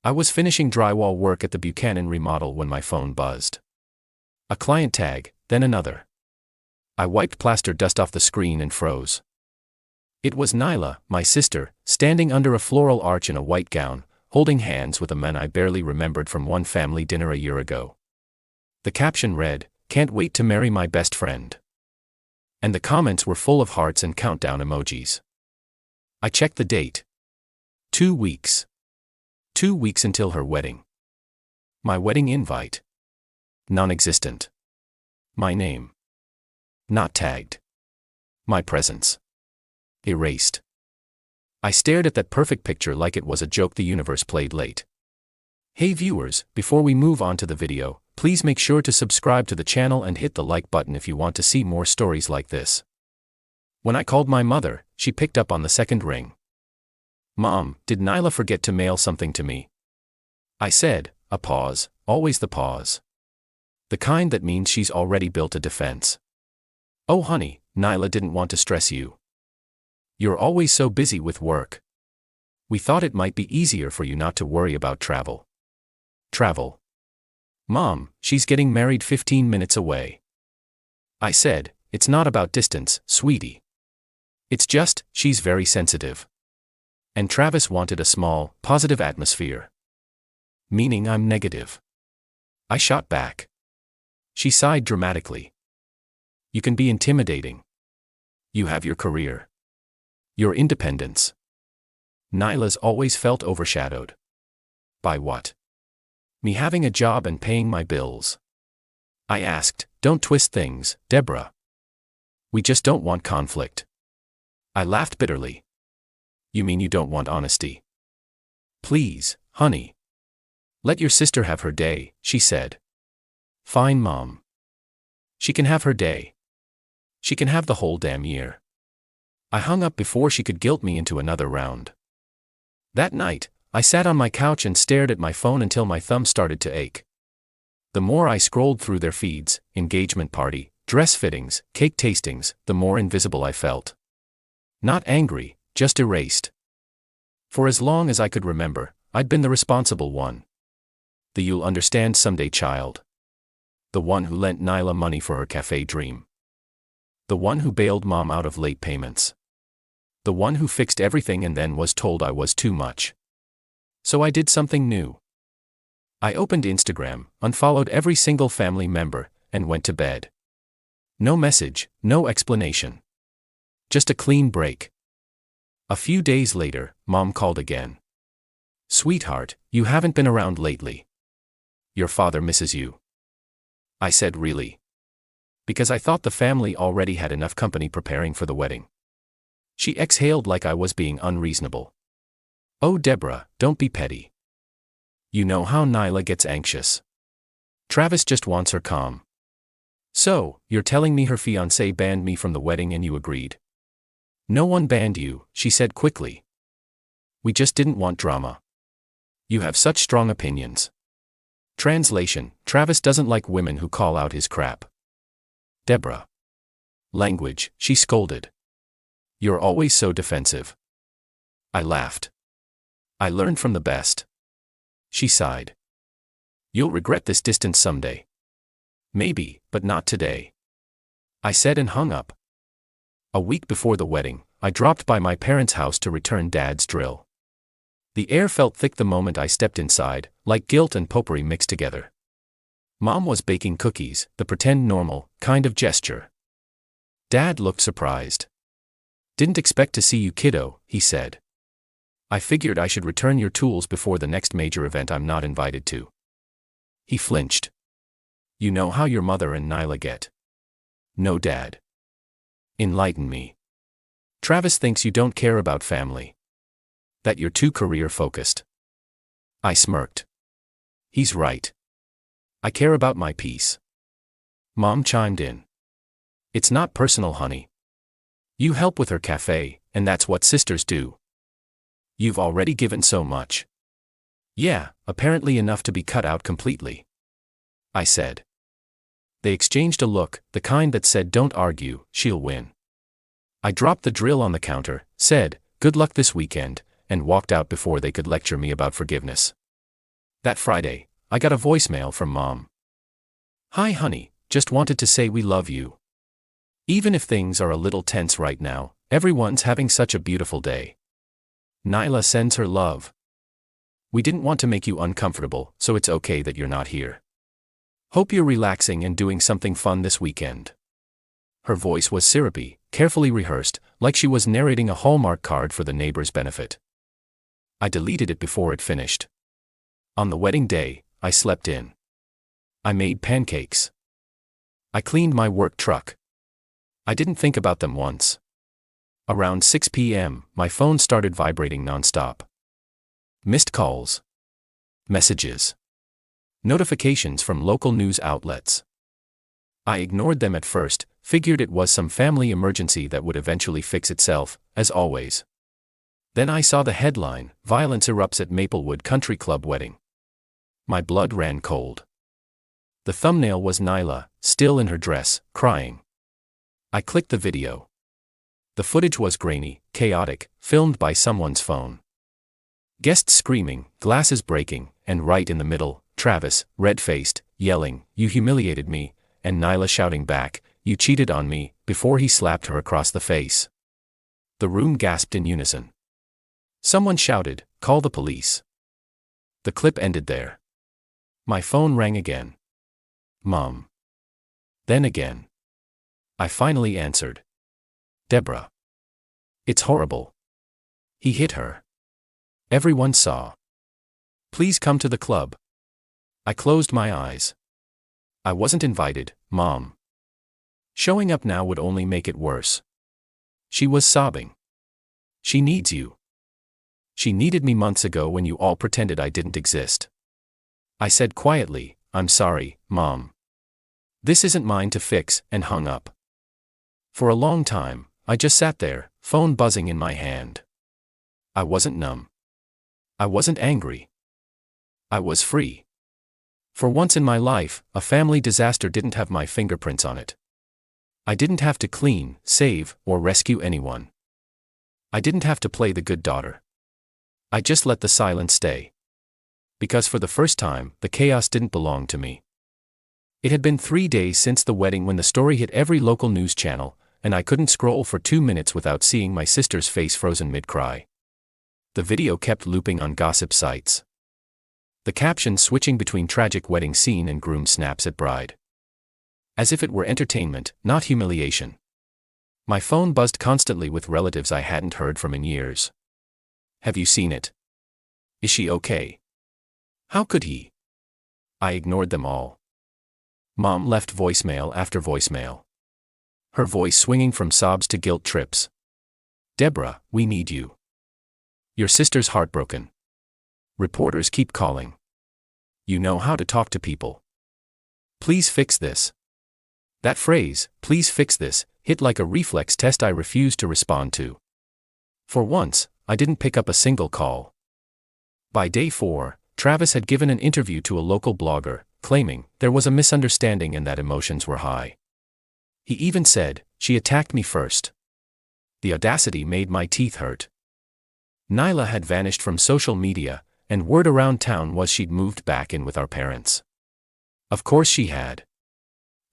I was finishing drywall work at the Buchanan remodel when my phone buzzed. A client tag, then another. I wiped plaster dust off the screen and froze. It was Nyla, my sister, standing under a floral arch in a white gown, holding hands with a man I barely remembered from one family dinner a year ago. The caption read, "Can't wait to marry my best friend." And the comments were full of hearts and countdown emojis. I checked the date. 2 weeks. 2 weeks until her wedding. My wedding invite. Non-existent. My name. Not tagged. My presence. Erased. I stared at that perfect picture like it was a joke the universe played late. Hey viewers, before we move on to the video, please make sure to subscribe to the channel and hit the like button if you want to see more stories like this. When I called my mother, she picked up on the second ring. "Mom, did Nyla forget to mail something to me?" I said, a pause, always the pause. The kind that means she's already built a defense. "Oh honey, Nyla didn't want to stress you. You're always so busy with work. We thought it might be easier for you not to worry about travel." Travel. "Mom, she's getting married 15 minutes away." I said, "It's not about distance, sweetie. It's just, she's very sensitive. And Travis wanted a small, positive atmosphere." Meaning I'm negative. I shot back. She sighed dramatically. "You can be intimidating. You have your career. Your independence. Nyla's always felt overshadowed." "By what?" "Me having a job and paying my bills." I asked, "Don't twist things, Deborah. We just don't want conflict." I laughed bitterly. "You mean you don't want honesty?" "Please, honey. Let your sister have her day," she said. "Fine, Mom. She can have her day. She can have the whole damn year." I hung up before she could guilt me into another round. That night, I sat on my couch and stared at my phone until my thumb started to ache. The more I scrolled through their feeds, engagement party, dress fittings, cake tastings, the more invisible I felt. Not angry, just erased. For as long as I could remember, I'd been the responsible one. The "you'll understand someday" child. The one who lent Nyla money for her cafe dream. The one who bailed Mom out of late payments. The one who fixed everything and then was told I was too much. So I did something new. I opened Instagram, unfollowed every single family member, and went to bed. No message, no explanation. Just a clean break. A few days later, Mom called again. "Sweetheart, you haven't been around lately. Your father misses you." I said, "Really?" Because I thought the family already had enough company preparing for the wedding. She exhaled like I was being unreasonable. "Oh Deborah, don't be petty. You know how Nyla gets anxious. Travis just wants her calm." "So, you're telling me her fiancé banned me from the wedding and you agreed?" "No one banned you," she said quickly. "We just didn't want drama. You have such strong opinions." Translation: Travis doesn't like women who call out his crap. "Deborah." "Language," she scolded. "You're always so defensive." I laughed. "I learned from the best." She sighed. "You'll regret this distance someday." "Maybe, but not today," I said and hung up. A week before the wedding, I dropped by my parents' house to return Dad's drill. The air felt thick the moment I stepped inside, like guilt and potpourri mixed together. Mom was baking cookies, the pretend normal kind of gesture. Dad looked surprised. "Didn't expect to see you, kiddo," he said. "I figured I should return your tools before the next major event I'm not invited to." He flinched. "You know how your mother and Nyla get." "No, Dad." "Enlighten me." "Travis thinks you don't care about family. That you're too career-focused." I smirked. "He's right. I care about my peace." Mom chimed in. "It's not personal, honey. You help with her cafe, and that's what sisters do. You've already given so much." "Yeah, apparently enough to be cut out completely," I said. They exchanged a look, the kind that said, "Don't argue, she'll win." I dropped the drill on the counter, said, "Good luck this weekend," and walked out before they could lecture me about forgiveness. That Friday, I got a voicemail from Mom. "Hi honey, just wanted to say we love you. Even if things are a little tense right now, everyone's having such a beautiful day. Nyla sends her love. We didn't want to make you uncomfortable, so it's okay that you're not here. Hope you're relaxing and doing something fun this weekend." Her voice was syrupy, carefully rehearsed, like she was narrating a Hallmark card for the neighbor's benefit. I deleted it before it finished. On the wedding day, I slept in. I made pancakes. I cleaned my work truck. I didn't think about them once. Around 6 p.m., my phone started vibrating nonstop. Missed calls. Messages. Notifications from local news outlets. I ignored them at first, figured it was some family emergency that would eventually fix itself, as always. Then I saw the headline, "Violence Erupts at Maplewood Country Club Wedding." My blood ran cold. The thumbnail was Nyla, still in her dress, crying. I clicked the video. The footage was grainy, chaotic, filmed by someone's phone. Guests screaming, glasses breaking, and right in the middle, Travis, red-faced, yelling, "You humiliated me," and Nyla shouting back, "You cheated on me," before he slapped her across the face. The room gasped in unison. Someone shouted, "Call the police." The clip ended there. My phone rang again. Mom. Then again. I finally answered. "Deborah. It's horrible. He hit her. Everyone saw. Please come to the club." I closed my eyes. I wasn't invited, Mom. Showing up now would only make it worse. She was sobbing. She needs you. She needed me months ago when you all pretended I didn't exist. I said quietly, "I'm sorry, Mom. This isn't mine to fix," and hung up. For a long time, I just sat there, phone buzzing in my hand. I wasn't numb. I wasn't angry. I was free. For once in my life, a family disaster didn't have my fingerprints on it. I didn't have to clean, save, or rescue anyone. I didn't have to play the good daughter. I just let the silence stay. Because for the first time, the chaos didn't belong to me. It had been 3 days since the wedding when the story hit every local news channel, and I couldn't scroll for 2 minutes without seeing my sister's face frozen mid-cry. The video kept looping on gossip sites. The caption switching between tragic wedding scene and groom snaps at bride. As if it were entertainment, not humiliation. My phone buzzed constantly with relatives I hadn't heard from in years. "Have you seen it? Is she okay? How could he?" I ignored them all. Mom left voicemail after voicemail. Her voice swinging from sobs to guilt trips. "Deborah, we need you. Your sister's heartbroken. Reporters keep calling. You know how to talk to people. Please fix this." That phrase, "please fix this," hit like a reflex test I refused to respond to. For once, I didn't pick up a single call. By day 4, Travis had given an interview to a local blogger, claiming there was a misunderstanding and that emotions were high. He even said, "She attacked me first." The audacity made my teeth hurt. Nyla had vanished from social media, and word around town was she'd moved back in with our parents. Of course she had.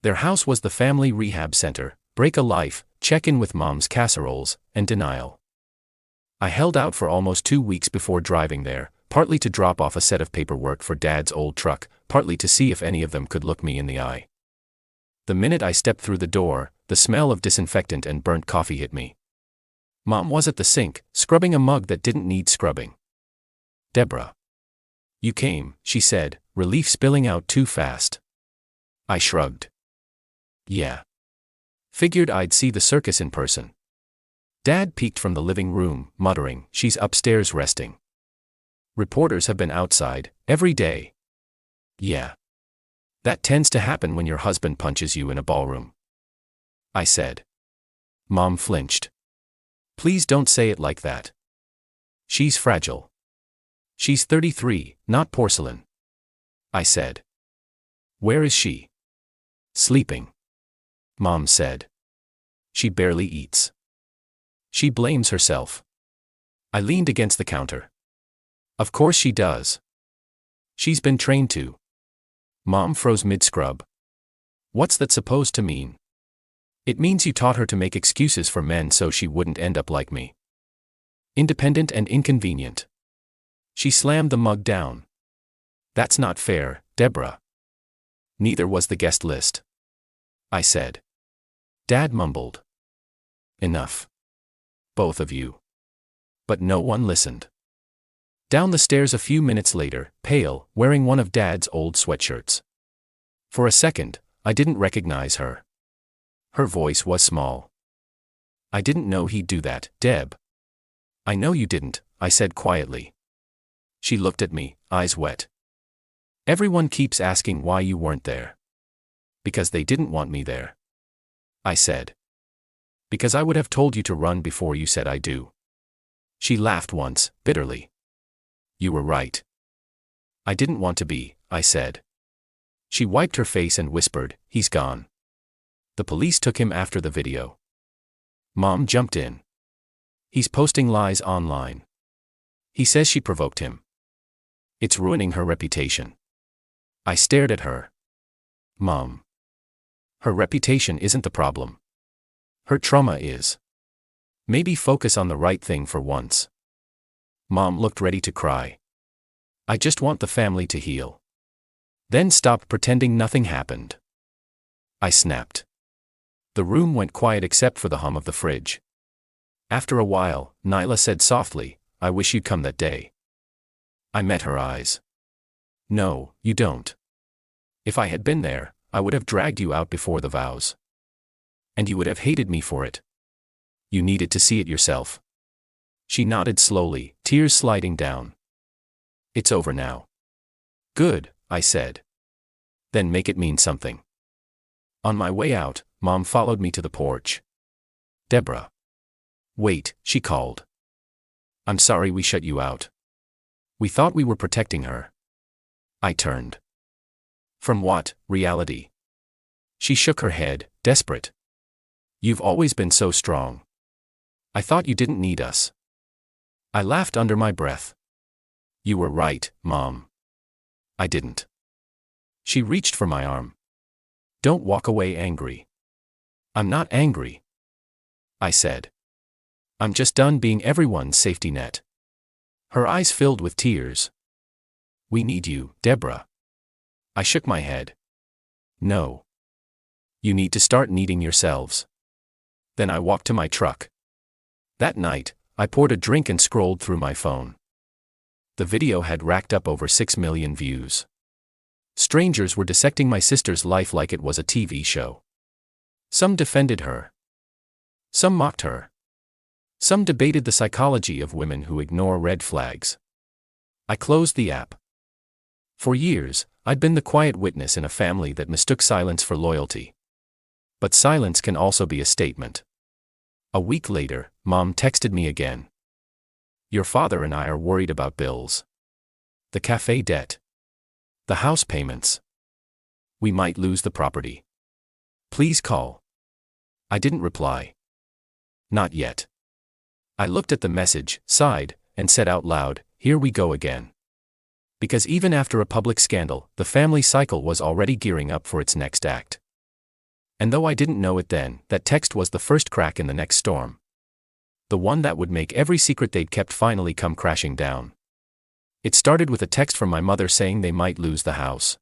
Their house was the family rehab center, break a life, check in with Mom's casseroles, and denial. I held out for almost 2 weeks before driving there, partly to drop off a set of paperwork for Dad's old truck, partly to see if any of them could look me in the eye. The minute I stepped through the door, the smell of disinfectant and burnt coffee hit me. Mom was at the sink, scrubbing a mug that didn't need scrubbing. "Deborah. You came," she said, relief spilling out too fast. I shrugged. "Yeah. Figured I'd see the circus in person." Dad peeked from the living room, muttering, "She's upstairs resting. Reporters have been outside, every day." "Yeah. That tends to happen when your husband punches you in a ballroom," I said. Mom flinched. "Please don't say it like that. She's fragile. She's 33, not porcelain," I said. "Where is she?" "Sleeping," Mom said. "She barely eats. She blames herself." I leaned against the counter. "Of course she does. She's been trained to. Mom froze mid-scrub. What's that supposed to mean? It means you taught her to make excuses for men so she wouldn't end up like me. Independent and inconvenient. She slammed the mug down. That's not fair, Deborah. Neither was the guest list. I said. Dad mumbled. Enough. Both of you. But no one listened. Down the stairs a few minutes later, pale, wearing one of Dad's old sweatshirts. For a second, I didn't recognize her. Her voice was small. I didn't know he'd do that, Deb. I know you didn't, I said quietly. She looked at me, eyes wet. Everyone keeps asking why you weren't there. Because they didn't want me there. I said. Because I would have told you to run before you said I do. She laughed once, bitterly. You were right. I didn't want to be, I said. She wiped her face and whispered, he's gone. The police took him after the video. Mom jumped in. He's posting lies online. He says she provoked him. It's ruining her reputation. I stared at her. Mom. Her reputation isn't the problem. Her trauma is. Maybe focus on the right thing for once. Mom looked ready to cry. I just want the family to heal. Then stop pretending nothing happened. I snapped. The room went quiet except for the hum of the fridge. After a while, Nyla said softly, I wish you'd come that day. I met her eyes. No, you don't. If I had been there, I would have dragged you out before the vows. And you would have hated me for it. You needed to see it yourself. She nodded slowly, tears sliding down. It's over now. Good, I said. Then make it mean something. On my way out, Mom followed me to the porch. Deborah. Wait, she called. I'm sorry we shut you out. We thought we were protecting her. I turned. From what, reality? She shook her head, desperate. You've always been so strong. I thought you didn't need us. I laughed under my breath. You were right, Mom. I didn't. She reached for my arm. Don't walk away angry. I'm not angry. I said. I'm just done being everyone's safety net. Her eyes filled with tears. We need you, Deborah. I shook my head. No. You need to start needing yourselves. Then I walked to my truck. That night, I poured a drink and scrolled through my phone. The video had racked up over 6 million views. Strangers were dissecting my sister's life like it was a TV show. Some defended her. Some mocked her. Some debated the psychology of women who ignore red flags. I closed the app. For years, I'd been the quiet witness in a family that mistook silence for loyalty. But silence can also be a statement. A week later, Mom texted me again. Your father and I are worried about bills. The cafe debt. The house payments. We might lose the property. Please call. I didn't reply. Not yet. I looked at the message, sighed, and said out loud, here we go again. Because even after a public scandal, the family cycle was already gearing up for its next act. And though I didn't know it then, that text was the first crack in the next storm. The one that would make every secret they'd kept finally come crashing down. It started with a text from my mother saying they might lose the house.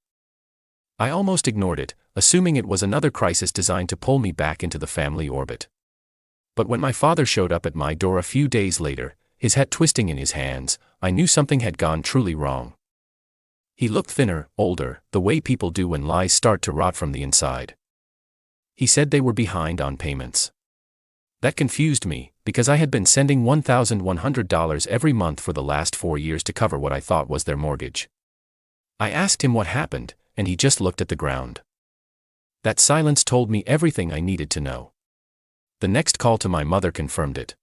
I almost ignored it, assuming it was another crisis designed to pull me back into the family orbit. But when my father showed up at my door a few days later, his hat twisting in his hands, I knew something had gone truly wrong. He looked thinner, older, the way people do when lies start to rot from the inside. He said they were behind on payments. That confused me, because I had been sending $1,100 every month for the last 4 years to cover what I thought was their mortgage. I asked him what happened, and he just looked at the ground. That silence told me everything I needed to know. The next call to my mother confirmed it.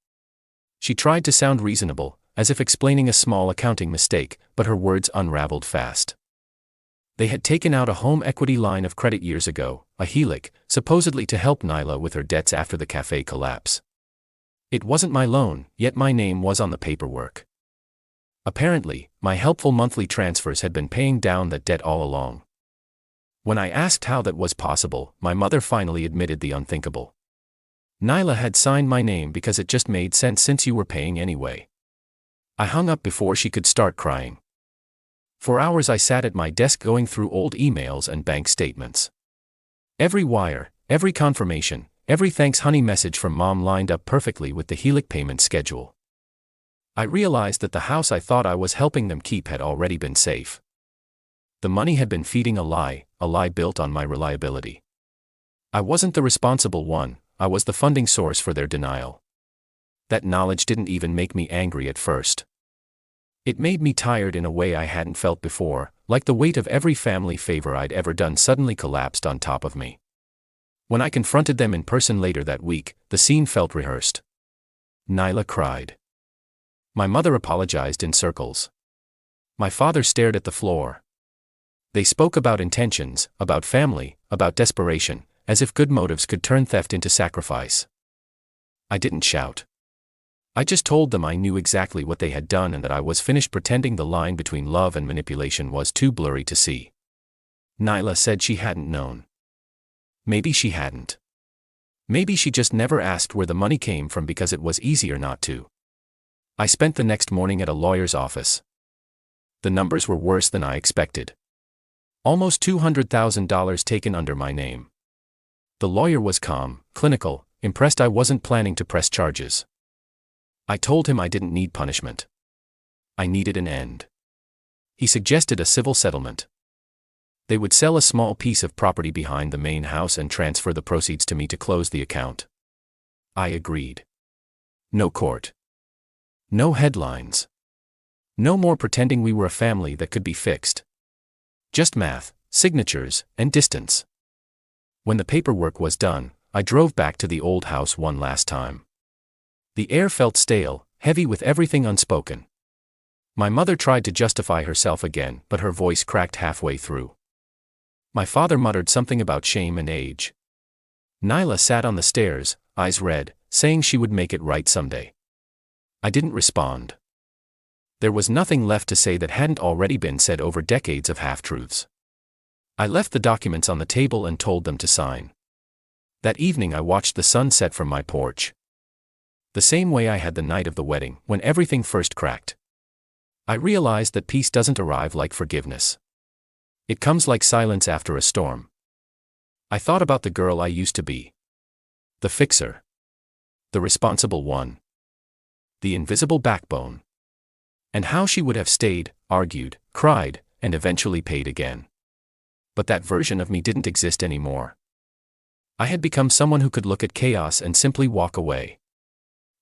She tried to sound reasonable, as if explaining a small accounting mistake, but her words unraveled fast. They had taken out a home equity line of credit years ago, a HELOC, supposedly to help Nyla with her debts after the cafe collapse. It wasn't my loan, yet my name was on the paperwork. Apparently, my helpful monthly transfers had been paying down that debt all along. When I asked how that was possible, my mother finally admitted the unthinkable. Nyla had signed my name because it just made sense since you were paying anyway. I hung up before she could start crying. For hours I sat at my desk going through old emails and bank statements. Every wire, every confirmation, every thanks honey message from Mom lined up perfectly with the Helic payment schedule. I realized that the house I thought I was helping them keep had already been safe. The money had been feeding a lie built on my reliability. I wasn't the responsible one, I was the funding source for their denial. That knowledge didn't even make me angry at first. It made me tired in a way I hadn't felt before, like the weight of every family favor I'd ever done suddenly collapsed on top of me. When I confronted them in person later that week, the scene felt rehearsed. Nyla cried. My mother apologized in circles. My father stared at the floor. They spoke about intentions, about family, about desperation, as if good motives could turn theft into sacrifice. I didn't shout. I just told them I knew exactly what they had done and that I was finished pretending the line between love and manipulation was too blurry to see. Nyla said she hadn't known. Maybe she hadn't. Maybe she just never asked where the money came from because it was easier not to. I spent the next morning at a lawyer's office. The numbers were worse than I expected. Almost $200,000 taken under my name. The lawyer was calm, clinical, impressed I wasn't planning to press charges. I told him I didn't need punishment. I needed an end. He suggested a civil settlement. They would sell a small piece of property behind the main house and transfer the proceeds to me to close the account. I agreed. No court. No headlines. No more pretending we were a family that could be fixed. Just math, signatures, and distance. When the paperwork was done, I drove back to the old house one last time. The air felt stale, heavy with everything unspoken. My mother tried to justify herself again, but her voice cracked halfway through. My father muttered something about shame and age. Nyla sat on the stairs, eyes red, saying she would make it right someday. I didn't respond. There was nothing left to say that hadn't already been said over decades of half-truths. I left the documents on the table and told them to sign. That evening I watched the sun set from my porch. The same way I had the night of the wedding, when everything first cracked. I realized that peace doesn't arrive like forgiveness. It comes like silence after a storm. I thought about the girl I used to be. The fixer. The responsible one. The invisible backbone. And how she would have stayed, argued, cried, and eventually paid again. But that version of me didn't exist anymore. I had become someone who could look at chaos and simply walk away.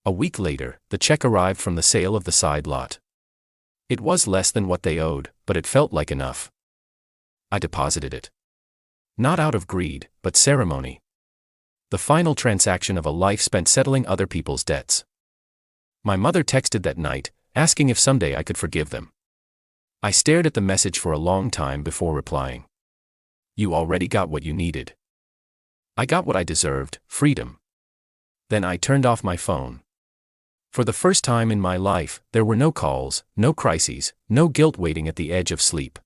A week later, the check arrived from the sale of the side lot. It was less than what they owed, but it felt like enough. I deposited it. Not out of greed, but ceremony. The final transaction of a life spent settling other people's debts. My mother texted that night, asking if someday I could forgive them. I stared at the message for a long time before replying. You already got what you needed. I got what I deserved, freedom. Then I turned off my phone. For the first time in my life, there were no calls, no crises, no guilt waiting at the edge of sleep.